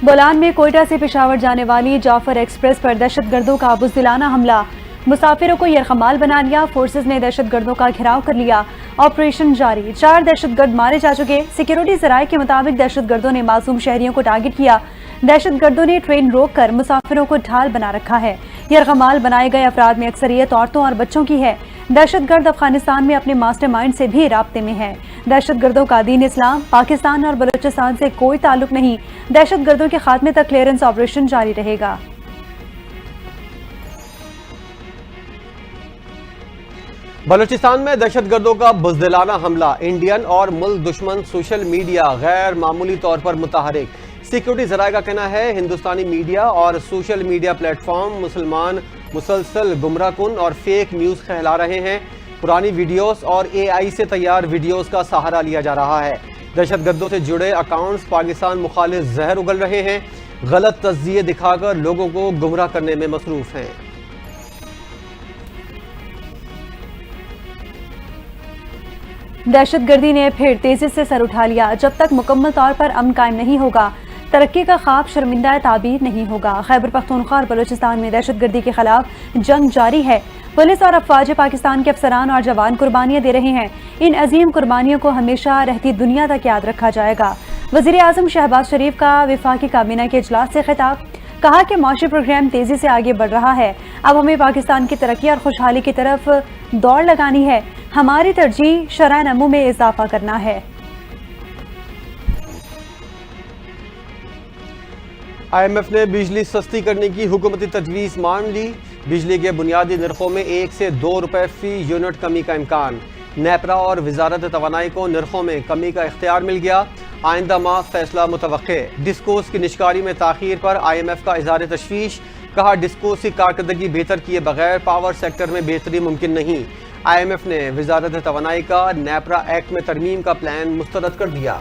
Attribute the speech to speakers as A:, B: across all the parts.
A: بولان میں کوئٹہ سے پشاور جانے والی جعفر ایکسپریس پر دہشت گردوں کا بزدلانہ حملہ، مسافروں کو یرغمال بنا لیا، فورسز نے دہشت گردوں کا گھیراؤ کر لیا، آپریشن جاری، 4 دہشت گرد مارے جا چکے۔ سیکیورٹی ذرائع کے مطابق دہشت گردوں نے معصوم شہریوں کو ٹارگٹ کیا، دہشت گردوں نے ٹرین روک کر مسافروں کو ڈھال بنا رکھا ہے۔ یرغمال بنائے گئے افراد میں اکثریت عورتوں اور بچوں کی ہے۔ دہشت گرد افغانستان میں اپنے ماسٹر مائنڈ سے بھی رابطے میں ہے۔ دہشت گردوں کا دین اسلام، پاکستان اور بلوچستان سے کوئی تعلق نہیں، دہشت گردوں کے خاتمے تک کلیئرنس آپریشن جاری رہے گا۔
B: بلوچستان میں دہشت گردوں کا بزدلانہ حملہ، انڈین اور ملک دشمن سوشل میڈیا غیر معمولی طور پر متحرک۔ سیکیورٹی ذرائع کا کہنا ہے ہندوستانی میڈیا اور سوشل میڈیا پلیٹ فارم مسلمان مسلسل گمراہ کن اور فیک نیوز پھیلا رہے ہیں۔ پرانی ویڈیوز اور اے آئی سے تیار ویڈیوز کا سہارا لیا جا رہا ہے۔ دہشت گردوں سے جڑے اکاؤنٹس پاکستان مخالف زہر اگل رہے ہیں، غلط تجزیے دکھا کر لوگوں کو گمراہ کرنے میں مصروف ہیں۔
A: دہشت گردی نے پھر تیزی سے سر اٹھا لیا، جب تک مکمل طور پر امن قائم نہیں ہوگا، ترقی کا خواب شرمندہ تعبیر نہیں ہوگا۔ خیبر پختونخوا اور بلوچستان میں دہشت گردی کے خلاف جنگ جاری ہے۔ پولیس اور افواج پاکستان کے افسران اور جوان قربانیاں دے رہے ہیں۔ ان عظیم قربانیوں کو ہمیشہ رہتی دنیا تک یاد رکھا جائے گا۔ وزیر اعظم شہباز شریف کا وفاقی کابینہ کے اجلاس سے خطاب، کہا کہ معاشی پروگرام تیزی سے آگے بڑھ رہا ہے، اب ہمیں پاکستان کی ترقی اور خوشحالی کی طرف دوڑ لگانی ہے، ہماری ترجیح شرح نمو میں اضافہ کرنا ہے۔
B: آئی ایم ایف نے بجلی سستی کرنے کی حکومتی تجویز مان لی، بجلی کے بنیادی نرخوں میں 1 سے 2 روپے فی یونٹ کمی کا امکان۔ نیپرا اور وزارت توانائی کو نرخوں میں کمی کا اختیار مل گیا، آئندہ ماہ فیصلہ متوقع۔ ڈسکوز کی نشکاری میں تاخیر پر آئی ایم ایف کا اظہار تشویش، کہا ڈسکوز کی کارکردگی بہتر کیے بغیر پاور سیکٹر میں بہتری ممکن نہیں۔ آئی ایم ایف نے وزارت توانائی کا نیپرا ایکٹ میں ترمیم کا پلان مسترد کر دیا۔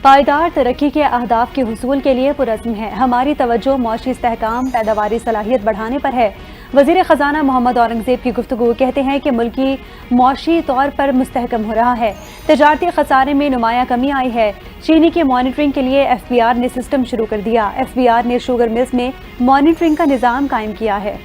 A: پائیدار ترقی کے اہداف کے حصول کے لیے پرعزم ہے، ہماری توجہ معاشی استحکام، پیداواری صلاحیت بڑھانے پر ہے۔ وزیر خزانہ محمد اورنگزیب کی گفتگو، کہتے ہیں کہ ملکی معاشی طور پر مستحکم ہو رہا ہے، تجارتی خسارے میں نمایاں کمی آئی ہے۔ چینی کی مانیٹرنگ کے لیے ایف بی آر نے سسٹم شروع کر دیا، ایف بی آر نے شوگر ملز میں مانیٹرنگ کا نظام قائم کیا ہے۔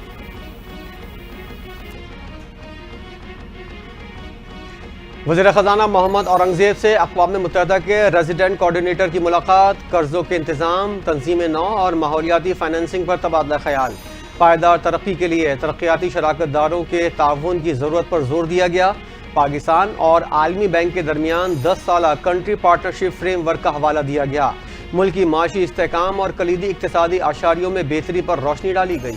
B: وزیر خزانہ محمد اورنگزیب سے اقوام متحدہ کے ریزیڈنٹ کوارڈینیٹر کی ملاقات، قرضوں کے انتظام، تنظیم نو اور ماحولیاتی فائنینسنگ پر تبادلہ خیال۔ پائیدار ترقی کے لیے ترقیاتی شراکت داروں کے تعاون کی ضرورت پر زور دیا گیا۔ پاکستان اور عالمی بینک کے درمیان 10 سالہ کنٹری پارٹنرشپ فریم ورک کا حوالہ دیا گیا۔ ملکی معاشی استحکام اور کلیدی اقتصادی اشاریوں میں بہتری پر روشنی ڈالی گئی۔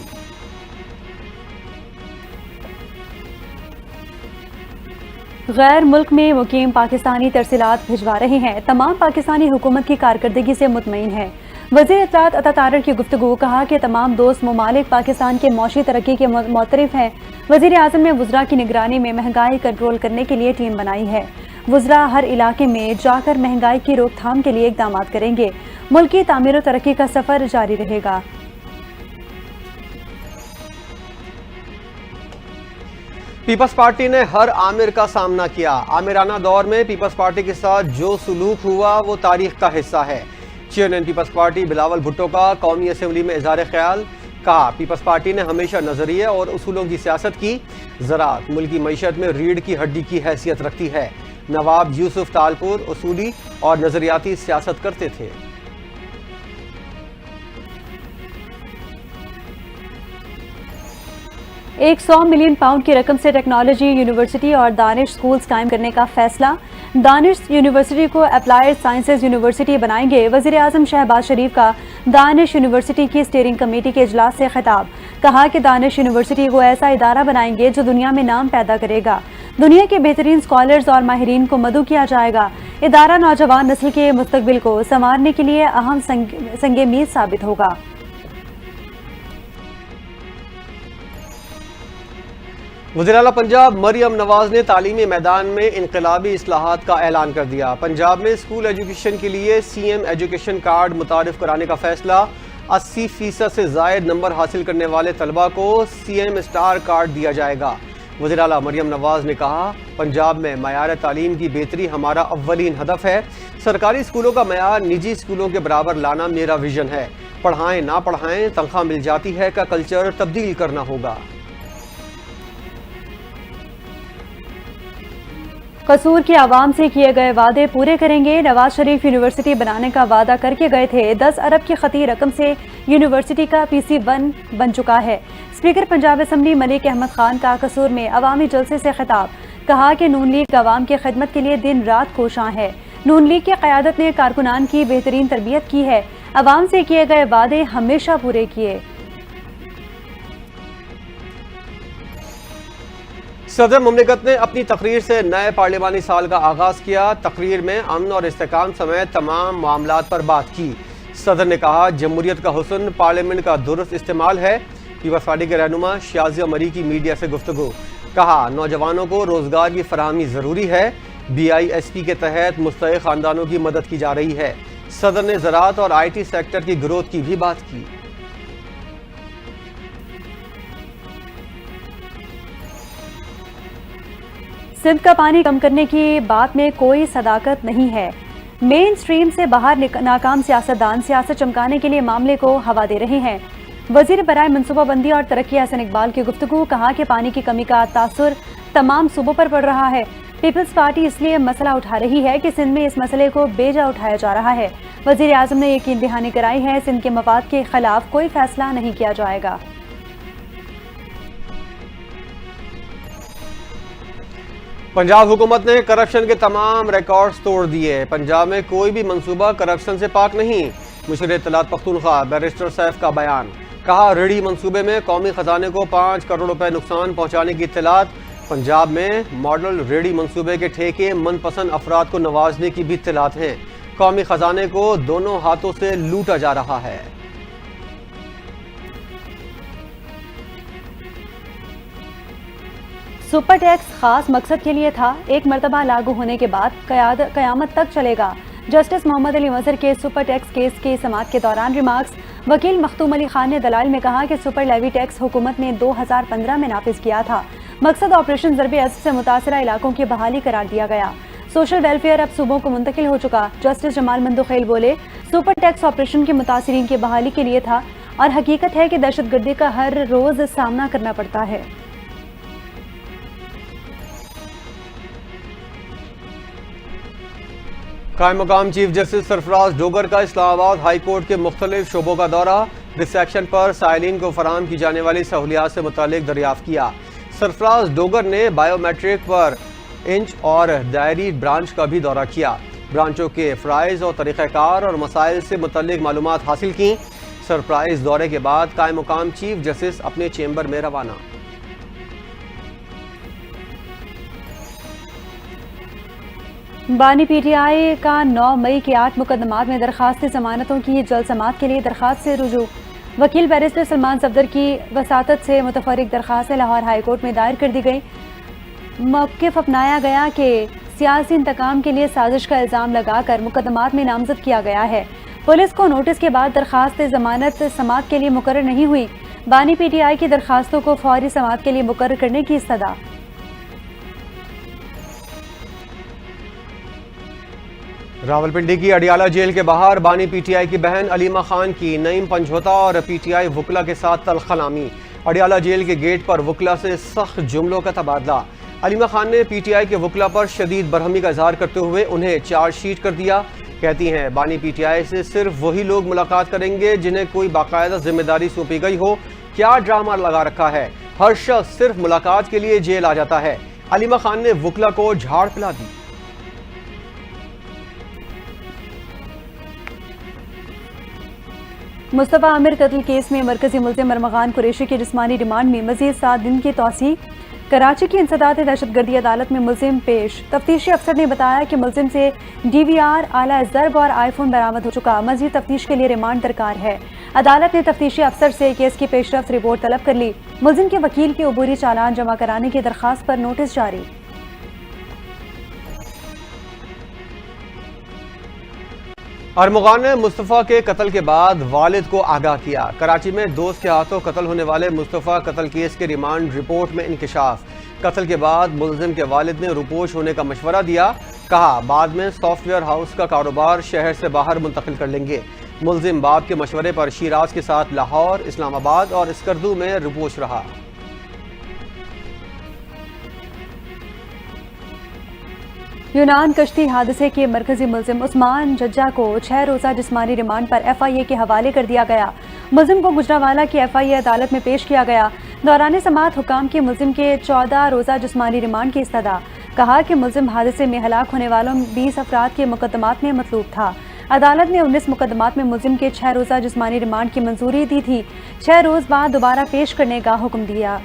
A: غیر ملک میں مقیم پاکستانی ترسیلات بھجوا رہے ہیں، تمام پاکستانی حکومت کی کارکردگی سے مطمئن ہے۔ وزیر اطلاعات عطا طارق کی گفتگو، کہا کہ تمام دوست ممالک پاکستان کے معاشی ترقی کے معترف ہیں۔ وزیر اعظم نے وزراء کی نگرانی میں مہنگائی کنٹرول کرنے کے لیے ٹیم بنائی ہے۔ وزراء ہر علاقے میں جا کر مہنگائی کی روک تھام کے لیے اقدامات کریں گے۔ ملک کی تعمیر و ترقی کا سفر جاری رہے گا۔
B: پیپلز پارٹی نے ہر آمر کا سامنا کیا، آمرانہ دور میں پیپلز پارٹی کے ساتھ جو سلوک ہوا وہ تاریخ کا حصہ ہے۔ Chairman Peoples Party Bilawal Bhutto کا قومی اسمبلی میں اظہار خیال، کہا پیپلز پارٹی نے ہمیشہ نظریے اور اصولوں کی سیاست کی، زراعت ملکی معیشت میں ریڑھ کی ہڈی کی حیثیت رکھتی ہے۔ نواب یوسف تالپور اصولی اور نظریاتی سیاست کرتے تھے۔
A: 100 ملین پاؤنڈ کی رقم سے ٹیکنالوجی یونیورسٹی اور دانش سکولز قائم کرنے کا فیصلہ، دانش یونیورسٹی کو اپلائیڈ سائنسز یونیورسٹی بنائیں گے۔ وزیر اعظم شہباز شریف کا دانش یونیورسٹی کی اسٹیئرنگ کمیٹی کے اجلاس سے خطاب، کہا کہ دانش یونیورسٹی کو ایسا ادارہ بنائیں گے جو دنیا میں نام پیدا کرے گا، دنیا کے بہترین اسکالرز اور ماہرین کو مدعو کیا جائے گا۔ ادارہ نوجوان نسل کے مستقبل کو سنوارنے کے لیے اہم سنگ میز ثابت ہوگا۔
B: وزیر اعلیٰ پنجاب مریم نواز نے تعلیمی میدان میں انقلابی اصلاحات کا اعلان کر دیا۔ پنجاب میں اسکول ایجوکیشن کے لیے سی ایم ایجوکیشن کارڈ متعارف کرانے کا فیصلہ، 80% سے زائد نمبر حاصل کرنے والے طلبہ کو سی ایم اسٹار کارڈ دیا جائے گا۔ وزیر اعلیٰ مریم نواز نے کہا پنجاب میں معیار تعلیم کی بہتری ہمارا اولین ہدف ہے، سرکاری اسکولوں کا معیار نجی اسکولوں کے برابر لانا میرا ویژن ہے، پڑھائیں نہ پڑھائیں تنخواہ مل جاتی ہے کا کلچر تبدیل کرنا ہوگا۔
A: قصور کی عوام سے کیے گئے وعدے پورے کریں گے، نواز شریف یونیورسٹی بنانے کا وعدہ کر کے گئے تھے، 10 ارب کی خطی رقم سے یونیورسٹی کا PC1 بن چکا ہے۔ اسپیکر پنجاب اسمبلی ملک احمد خان کا قصور میں عوامی جلسے سے خطاب، کہا کہ نون لیگ عوام کی خدمت کے لیے دن رات کوشاں ہے، نون لیگ کی قیادت نے کارکنان کی بہترین تربیت کی ہے، عوام سے کیے گئے وعدے ہمیشہ پورے کیے۔
B: صدر مملکت نے اپنی تقریر سے نئے پارلیمانی سال کا آغاز کیا، تقریر میں امن اور استحکام سمیت تمام معاملات پر بات کی۔ صدر نے کہا جمہوریت کا حسن پارلیمنٹ کا درست استعمال ہے، پیپلز پارٹی کے رہنما شازیہ مری کی میڈیا سے گفتگو، کہا نوجوانوں کو روزگار کی فراہمی ضروری ہے، BISP کے تحت مستحق خاندانوں کی مدد کی جا رہی ہے۔ صدر نے زراعت اور IT سیکٹر کی گروتھ کی بھی بات کی۔
A: سندھ کا پانی کم کرنے کی بات میں کوئی صداقت نہیں ہے، مین سٹریم سے باہر ناکام سیاستدان سیاست چمکانے کے لیے معاملے کو ہوا دے رہے ہیں۔ وزیر برائے منصوبہ بندی اور ترقی حسن اقبال کی گفتگو، کہا کہ پانی کی کمی کا تاثر تمام صوبوں پر پڑ رہا ہے، پیپلز پارٹی اس لیے مسئلہ اٹھا رہی ہے کہ سندھ میں اس مسئلے کو بے جا اٹھایا جا رہا ہے۔ وزیر اعظم نے یقین دہانی کرائی ہے سندھ کے مفاد کے خلاف کوئی فیصلہ نہیں کیا جائے گا۔
B: پنجاب حکومت نے کرپشن کے تمام ریکارڈز توڑ دیے، پنجاب میں کوئی بھی منصوبہ کرپشن سے پاک نہیں، مشیر اطلاعات پختونخوا بیرسٹر سیف کا بیان، کہا ریڑھی منصوبے میں قومی خزانے کو 5 کروڑ روپے نقصان پہنچانے کی اطلاعات، پنجاب میں ماڈل ریڑھی منصوبے کے ٹھیکے من پسند افراد کو نوازنے کی بھی اطلاعات ہیں، قومی خزانے کو دونوں ہاتھوں سے لوٹا جا رہا ہے۔
A: سپر ٹیکس خاص مقصد کے لیے تھا، ایک مرتبہ لاگو ہونے کے بعد قیامت تک چلے گا، جسٹس محمد علی مظہر کے سپر ٹیکس کیس کی سماعت کے دوران ریمارکس، وکیل مختوم علی خان نے دلائل میں کہا کہ سپر لیوی ٹیکس حکومت نے 2015 میں نافذ کیا تھا، مقصد آپریشن ضرب اثر سے متاثرہ علاقوں کی بحالی قرار دیا گیا، سوشل ویلفیئر اب صوبوں کو منتقل ہو چکا۔ جسٹس جمال مندوخیل بولے سپر ٹیکس آپریشن کے متاثرین کی بحالی کے لیے تھا اور حقیقت ہے کہ دہشت گردی کا ہر روز سامنا کرنا پڑتا ہے۔
B: قائم مقام چیف جسٹس سرفراز ڈوگر کا اسلام آباد ہائی کورٹ کے مختلف شعبوں کا دورہ، ریسیپشن پر سائلین کو فراہم کی جانے والی سہولیات سے متعلق دریافت کیا۔ سرفراز ڈوگر نے بائیو میٹرک پر انچ اور دائری برانچ کا بھی دورہ کیا، برانچوں کے فرائض اور طریقہ کار اور مسائل سے متعلق معلومات حاصل کیں۔ سرپرائز دورے کے بعد قائم مقام چیف جسٹس اپنے چیمبر میں روانہ۔
A: بانی PTI کا 9 مئی کے 8 مقدمات میں درخواست ضمانتوں کی جلد سماعت کے لیے درخواست سے رجوع، وکیل بیرسٹر سلمان صفدر کی وساطت سے متفرق درخواستیں لاہور ہائی کورٹ میں دائر کر دی گئی۔ موقف اپنایا گیا کہ سیاسی انتقام کے لیے سازش کا الزام لگا کر مقدمات میں نامزد کیا گیا ہے، پولیس کو نوٹس کے بعد درخواست ضمانت سماعت کے لیے مقرر نہیں ہوئی، بانی PTI کی درخواستوں کو فوری سماعت کے لیے مقرر کرنے کی استدعا۔
B: راولپنڈی کی اڈیالہ جیل کے باہر بانی PTI کی بہن علیمہ خان کی نعیم پنجھوتا اور PTI وکلا کے ساتھ تلخ کلامی، اڈیالہ جیل کے گیٹ پر وکلا سے سخت جملوں کا تبادلہ، علیمہ خان نے PTI کے وکلا پر شدید برہمی کا اظہار کرتے ہوئے انہیں چارج شیٹ کر دیا، کہتی ہیں بانی PTI سے صرف وہی لوگ ملاقات کریں گے جنہیں کوئی باقاعدہ ذمہ داری سونپی گئی ہو، کیا ڈرامہ لگا رکھا ہے، ہر شخص صرف ملاقات کے لیے جیل آ جاتا ہے، علیمہ خان نے وکلا کو جھاڑ پلا دی۔
A: مصطفیٰ عامر قتل کیس میں مرکزی ملزم ارمغان قریشی کی جسمانی ریمانڈ میں مزید 7 دن کی توسیع، کراچی کی انسداد دہشت گردی عدالت میں ملزم پیش، تفتیشی افسر نے بتایا کہ ملزم سے DVR، آلہ ضرب اور آئی فون برآمد ہو چکا، مزید تفتیش کے لیے ریمانڈ درکار ہے۔ عدالت نے تفتیشی افسر سے کیس کی پیش رفت رپورٹ طلب کر لی، ملزم کے وکیل کی عبوری چالان جمع کرانے کی درخواست پر نوٹس جاری۔
B: ارمغان نے مصطفیٰ کے قتل کے بعد والد کو آگاہ کیا، کراچی میں دوست کے ہاتھوں قتل ہونے والے مصطفیٰ قتل کیس کے ریمانڈ رپورٹ میں انکشاف، قتل کے بعد ملزم کے والد نے روپوش ہونے کا مشورہ دیا، کہا بعد میں سافٹ ویئر ہاؤس کا کاروبار شہر سے باہر منتقل کر لیں گے۔ ملزم باپ کے مشورے پر شیراز کے ساتھ لاہور، اسلام آباد اور اسکردو میں روپوش رہا۔
A: یونان کشتی حادثے کے مرکزی ملزم عثمان ججا کو 6 روزہ جسمانی ریمانڈ پر ایف آئی اے کے حوالے کر دیا گیا۔ ملزم کو گجرانوالہ کی ایف آئی اے عدالت میں پیش کیا گیا۔ دوران سماعت حکام کی ملزم کے 14 روزہ جسمانی ریمانڈ کی استدعا، کہا کہ ملزم حادثے میں ہلاک ہونے والوں 20 افراد کے مقدمات میں مطلوب تھا۔ عدالت نے 19 مقدمات میں ملزم کے 6 روزہ جسمانی ریمانڈ کی منظوری دی تھی۔ 6 روز بعد دوبارہ پیش کرنے کا حکم دیا۔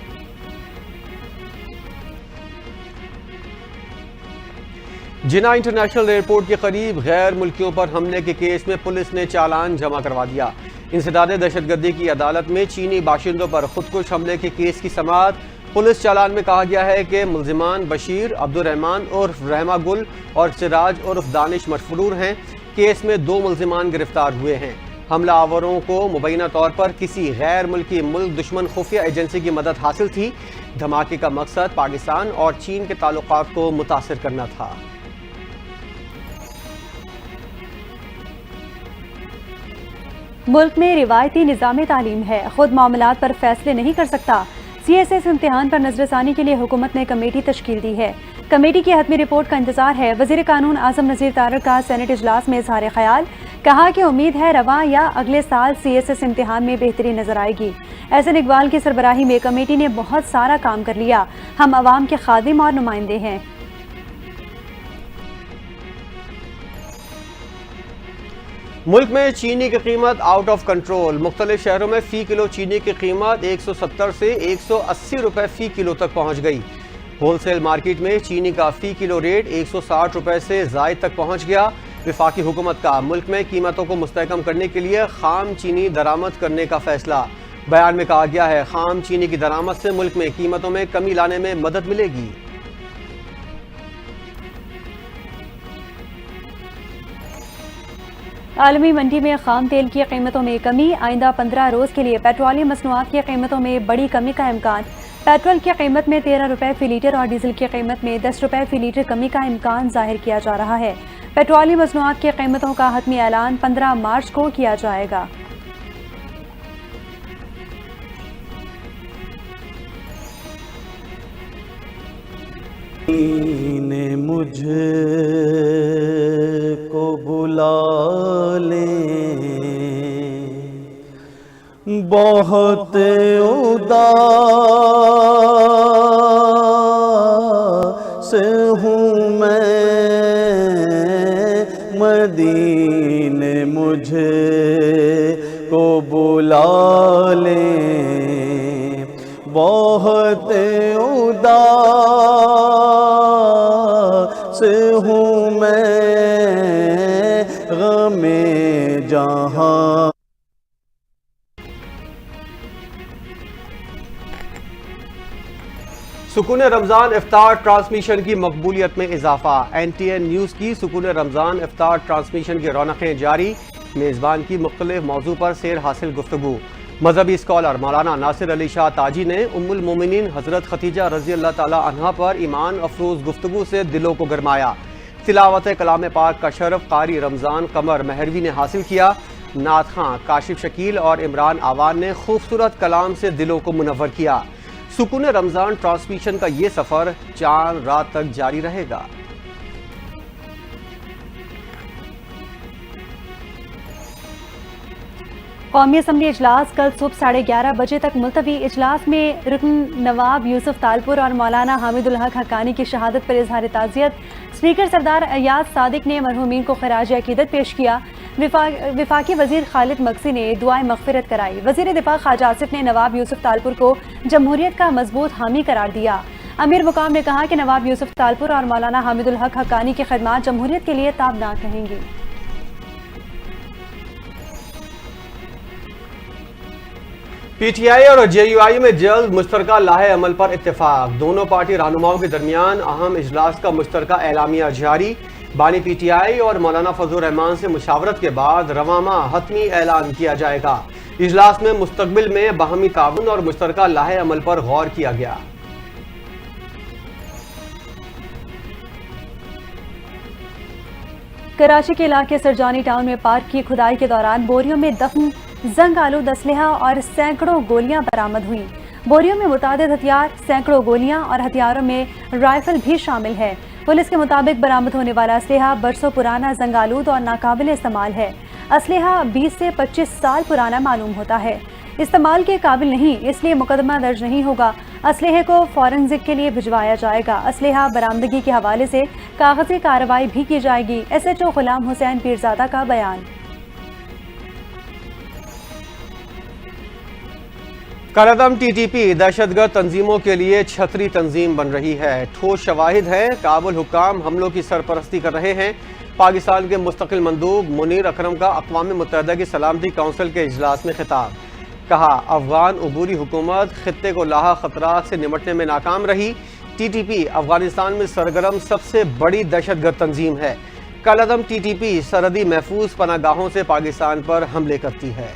B: جناح انٹرنیشنل ایئرپورٹ کے قریب غیر ملکیوں پر حملے کے کیس میں پولیس نے چالان جمع کروا دیا۔ انسداد دہشت گردی کی عدالت میں چینی باشندوں پر خودکش حملے کے کیس کی سماعت۔ پولیس چالان میں کہا گیا ہے کہ ملزمان بشیر، عبدالرحمان عرف رحمہ گل اور سراج عرف دانش مشفرور ہیں۔ کیس میں 2 ملزمان گرفتار ہوئے ہیں۔ حملہ آوروں کو مبینہ طور پر کسی غیر ملکی ملک دشمن خفیہ ایجنسی کی مدد حاصل تھی۔ دھماکے کا مقصد پاکستان اور چین کے تعلقات کو متاثر کرنا تھا۔
A: ملک میں روایتی نظام تعلیم ہے، خود معاملات پر فیصلے نہیں کر سکتا۔ سی ایس ایس امتحان پر نظر ثانی کے لیے حکومت نے کمیٹی تشکیل دی ہے۔ کمیٹی کی حتمی رپورٹ کا انتظار ہے۔ وزیر قانون اعظم نذیر طارق کا سینٹ اجلاس میں اظہار خیال، کہا کہ امید ہے رواں یا اگلے سال سی ایس ایس امتحان میں بہتری نظر آئے گی۔ احسن اقبال کی سربراہی میں کمیٹی نے بہت سارا کام کر لیا، ہم عوام کے خادم اور نمائندے ہیں۔
B: ملک میں چینی کی قیمت آؤٹ آف کنٹرول۔ مختلف شہروں میں فی کلو چینی کی قیمت 170 سے 180 روپے فی کلو تک پہنچ گئی۔ ہول سیل مارکیٹ میں چینی کا فی کلو ریٹ 160 روپے سے زائد تک پہنچ گیا۔ وفاقی حکومت کا ملک میں قیمتوں کو مستحکم کرنے کے لیے خام چینی درآمد کرنے کا فیصلہ۔ بیان میں کہا گیا ہے خام چینی کی درآمد سے ملک میں قیمتوں میں کمی لانے میں مدد ملے گی۔
A: عالمی منڈی میں خام تیل کی قیمتوں میں کمی، آئندہ 15 روز کے لیے پیٹرولیم مصنوعات کی قیمتوں میں بڑی کمی کا امکان۔ پیٹرول کی قیمت میں 13 روپے فی لیٹر اور ڈیزل کی قیمت میں 10 روپے فی لیٹر کمی کا امکان ظاہر کیا جا رہا ہے۔ پیٹرولیم مصنوعات کی قیمتوں کا حتمی اعلان 15 مارچ کو کیا جائے گا۔
C: نے مجھے کو بلا لے، بہت اداس ہوں میں، مدینے مجھے کو بلا لے، بہت اداس ہوں میں، غم جہاں۔
B: سکون رمضان افطار ٹرانسمیشن کی مقبولیت میں اضافہ۔ این ٹی این نیوز کی سکون رمضان افطار ٹرانسمیشن کی رونقیں جاری۔ میزبان کی مختلف موضوع پر سیر حاصل گفتگو۔ مذہبی اسکالر مولانا ناصر علی شاہ تاجی نے ام المومنین حضرت ختیجہ رضی اللہ تعالی عنہا پر ایمان افروز گفتگو سے دلوں کو گرمایا۔ تلاوت کلام پاک کا شرف قاری رمضان قمر مہروی نے حاصل کیا۔ نعت خواں کاشف شکیل اور عمران آوان نے خوبصورت کلام سے دلوں کو منور کیا۔ سکون رمضان ٹرانسمیشن کا یہ سفر چاند رات تک جاری رہے گا۔
A: قومی اسمبلی اجلاس کل صبح 11:30 بجے تک ملتوی۔ اجلاس میں رکن نواب یوسف تالپور اور مولانا حامد الحق حقانی کی شہادت پر اظہار تعزیت۔ اسپیکر سردار ایاز صادق نے مرحومین کو خراج عقیدت پیش کیا۔ وفاقی وزیر خالد مکسی نے دعائیں مغفرت کرائی۔ وزیر دفاع خواجہ آصف نے نواب یوسف تالپور کو جمہوریت کا مضبوط حامی قرار دیا۔ امیر مقام نے کہا کہ نواب یوسف تالپور اور مولانا حامد الحق حقانی کی خدمات جمہوریت کے لیے تابناک رہیں گی۔
B: پی ٹی آئی اور جے یو آئی میں جلد مشترکہ لاہے عمل پر اتفاق۔ دونوں پارٹی رہنماؤں کے درمیان اہم اجلاس کا مشترکہ اعلامیہ جاری۔ بانی پی ٹی آئی اور مولانا فضل الرحمان سے مشاورت کے بعد رواں ماہ حتمی اعلان کیا جائے گا۔ اجلاس میں مستقبل میں باہمی تعاون اور مشترکہ لاہے عمل پر غور کیا گیا۔
A: کراچی کے علاقے سرجانی ٹاؤن میں پارک کی کھدائی کے دوران بوریوں میں دفن زنگ آلود اسلحہ اور سینکڑوں گولیاں برآمد ہوئیں۔ بوریوں میں متعدد ہتھیار، سینکڑوں گولیاں اور ہتھیاروں میں رائفل بھی شامل ہے۔ پولیس کے مطابق برآمد ہونے والا اسلحہ برسوں پرانا، زنگ آلود اور ناقابل استعمال ہے۔ اسلحہ 20 سے 25 سال پرانا معلوم ہوتا ہے۔ استعمال کے قابل نہیں، اس لیے مقدمہ درج نہیں ہوگا۔ اسلحے کو فورنزک کے لیے بھجوایا جائے گا۔ اسلحہ برآمدگی کے حوالے سے کاغذی کارروائی بھی کی جائے گی۔ SHO غلام حسین پیرزادہ کا بیان۔
B: کالعدم TTP دہشت گرد تنظیموں کے لیے چھتری تنظیم بن رہی ہے۔ ٹھوس شواہد ہیں، کابل حکام حملوں کی سرپرستی کر رہے ہیں۔ پاکستان کے مستقل مندوب منیر اکرم کا اقوام متحدہ کی سلامتی کونسل کے اجلاس میں خطاب۔ کہا افغان عبوری حکومت خطے کو لاحق خطرات سے نمٹنے میں ناکام رہی۔ TTP افغانستان میں سرگرم سب سے بڑی دہشت گرد تنظیم ہے۔ کالعدم TTP سرحدی محفوظ پناہ گاہوں سے پاکستان پر حملے کرتی ہے۔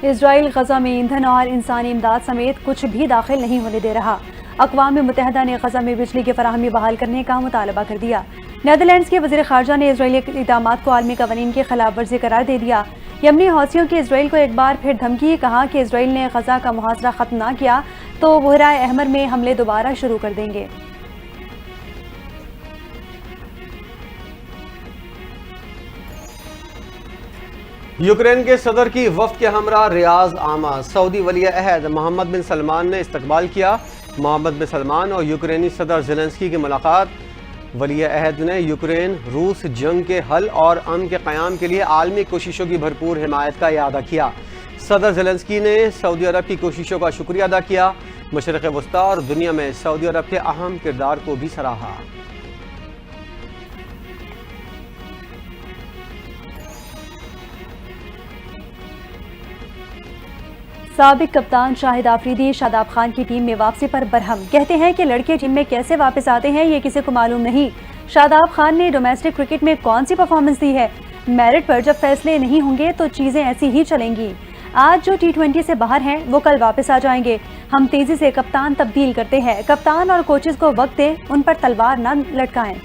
A: اسرائیل غزہ میں ایندھن اور انسانی امداد سمیت کچھ بھی داخل نہیں ہونے دے رہا۔ اقوام متحدہ نے غزہ میں بجلی کی فراہمی بحال کرنے کا مطالبہ کر دیا۔ نیدرلینڈز کے وزیر خارجہ نے اسرائیلی اقدامات کو عالمی قوانین کی خلاف ورزی قرار دے دیا۔ یمنی حوثیوں کی اسرائیل کو ایک بار پھر دھمکی، کہا کہ اسرائیل نے غزہ کا محاصرہ ختم نہ کیا تو بحیرہ احمر میں حملے دوبارہ شروع کر دیں گے۔
B: یوکرین کے صدر کی وفد کے ہمراہ ریاض عامہ سعودی ولی عہد محمد بن سلمان نے استقبال کیا۔ محمد بن سلمان اور یوکرینی صدر زیلنسکی کی ملاقات۔ ولی عہد نے یوکرین روس جنگ کے حل اور امن کے قیام کے لیے عالمی کوششوں کی بھرپور حمایت کا اعادہ کیا۔ صدر زیلنسکی نے سعودی عرب کی کوششوں کا شکریہ ادا کیا۔ مشرق وسطیٰ اور دنیا میں سعودی عرب کے اہم کردار کو بھی سراہا۔
A: سابق کپتان شاہد آفریدی شاداب خان کی ٹیم میں واپسی پر برہم، کہتے ہیں کہ لڑکے ٹیم میں کیسے واپس آتے ہیں یہ کسی کو معلوم نہیں۔ شاداب خان نے ڈومیسٹک کرکٹ میں کون سی پرفارمنس دی ہے؟ میرٹ پر جب فیصلے نہیں ہوں گے تو چیزیں ایسی ہی چلیں گی۔ آج جو T20 سے باہر ہیں وہ کل واپس آ جائیں گے۔ ہم تیزی سے کپتان تبدیل کرتے ہیں۔ کپتان اور کوچز کو وقت دیں، ان پر تلوار نہ لٹکائیں۔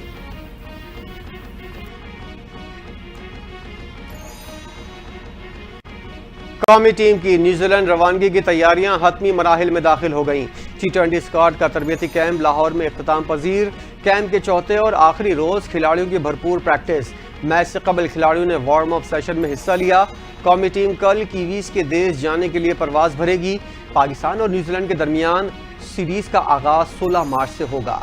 B: قومی ٹیم کی نیوزی لینڈ روانگی کی تیاریاں حتمی مراحل میں داخل ہو گئیں۔ T20 اسکواڈ کا تربیتی کیمپ لاہور میں اختتام پذیر۔ کیمپ کے چوتھے اور آخری روز کھلاڑیوں کی بھرپور پریکٹس۔ میچ سے قبل کھلاڑیوں نے وارم اپ سیشن میں حصہ لیا۔ قومی ٹیم کل کیویز کے دیس جانے کے لیے پرواز بھرے گی۔ پاکستان اور نیوزی لینڈ کے درمیان سیریز کا آغاز 16 مارچ سے ہوگا۔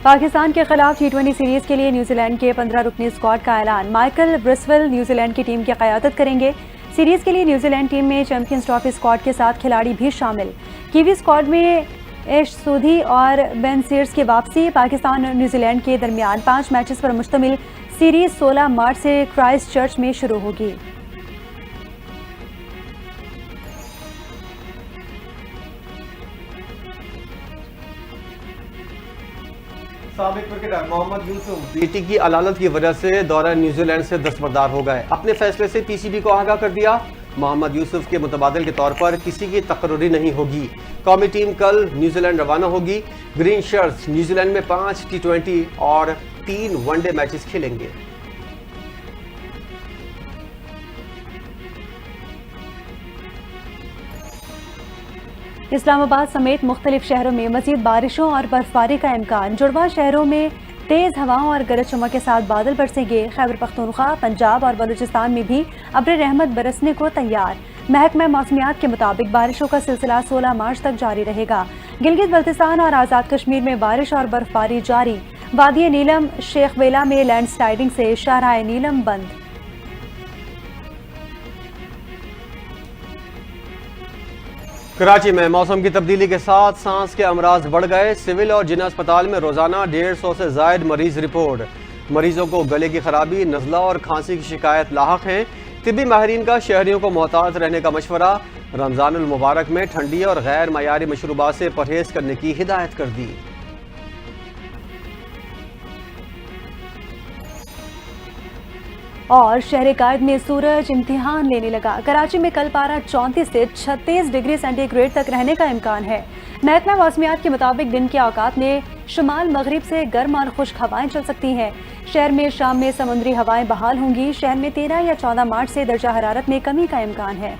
A: پاکستان کے خلاف T20 سیریز کے لیے نیوزی لینڈ کے 15 رکنی اسکواڈ کا اعلان۔ مائیکل برسویل نیوزی لینڈ کی ٹیم کی قیادت کریں گے۔ سیریز کے لیے نیوزی لینڈ ٹیم میں چیمپئنز ٹرافی اسکواڈ کے ساتھ کھلاڑی بھی شامل۔ کیوی اسکواڈ میں ایش سودھی اور بین سیئرز کی واپسی۔ پاکستان اور نیوزی لینڈ کے درمیان 5 میچز پر مشتمل سیریز 16 مارچ سے کرائسٹ چرچ میں شروع ہوگی۔
B: سابق کرکٹر محمد یوسف بیٹی کی علالت کی وجہ سے دورہ نیوزی لینڈ سے دستبردار ہو گئے۔ اپنے فیصلے سے PCB کو آگاہ کر دیا۔ محمد یوسف کے متبادل کے طور پر کسی کی تقرری نہیں ہوگی۔ قومی ٹیم کل نیوزی لینڈ روانہ ہوگی۔ گرین شرٹس نیوزی لینڈ میں 5 T20 اور 3 ون ڈے میچز کھیلیں گے۔
A: اسلام آباد سمیت مختلف شہروں میں مزید بارشوں اور برفباری کا امکان۔ جڑواں شہروں میں تیز ہواؤں اور گرج چمک کے ساتھ بادل برسیں گے۔ خیبر پختونخوا، پنجاب اور بلوچستان میں بھی ابر رحمت برسنے کو تیار۔ محکمہ موسمیات کے مطابق بارشوں کا سلسلہ 16 مارچ تک جاری رہے گا۔ گلگت بلتستان اور آزاد کشمیر میں بارش اور برفباری جاری۔ وادی نیلم شیخ ویلا میں لینڈ سلائیڈنگ سے شاہراہ نیلم بند۔
B: کراچی میں موسم کی تبدیلی کے ساتھ سانس کے امراض بڑھ گئے۔ سول اور جنہ اسپتال میں روزانہ 150 سے زائد مریض رپورٹ۔ مریضوں کو گلے کی خرابی، نزلہ اور کھانسی کی شکایت لاحق ہیں۔ طبی ماہرین کا شہریوں کو محتاط رہنے کا مشورہ۔ رمضان المبارک میں ٹھنڈی اور غیر معیاری مشروبات سے پرہیز کرنے کی ہدایت کر دی۔
A: اور شہر قائد میں سورج امتحان لینے لگا۔ کراچی میں کل پارہ 34 سے 36 ڈگری سینٹی گریڈ تک رہنے کا امکان ہے۔ محکمہ موسمیات کے مطابق دن کے اوقات میں شمال مغرب سے گرم اور خشک ہوائیں چل سکتی ہیں۔ شہر میں شام میں سمندری ہوائیں بحال ہوں گی۔ شہر میں 13 یا 14 مارچ سے درجہ حرارت میں کمی کا امکان ہے۔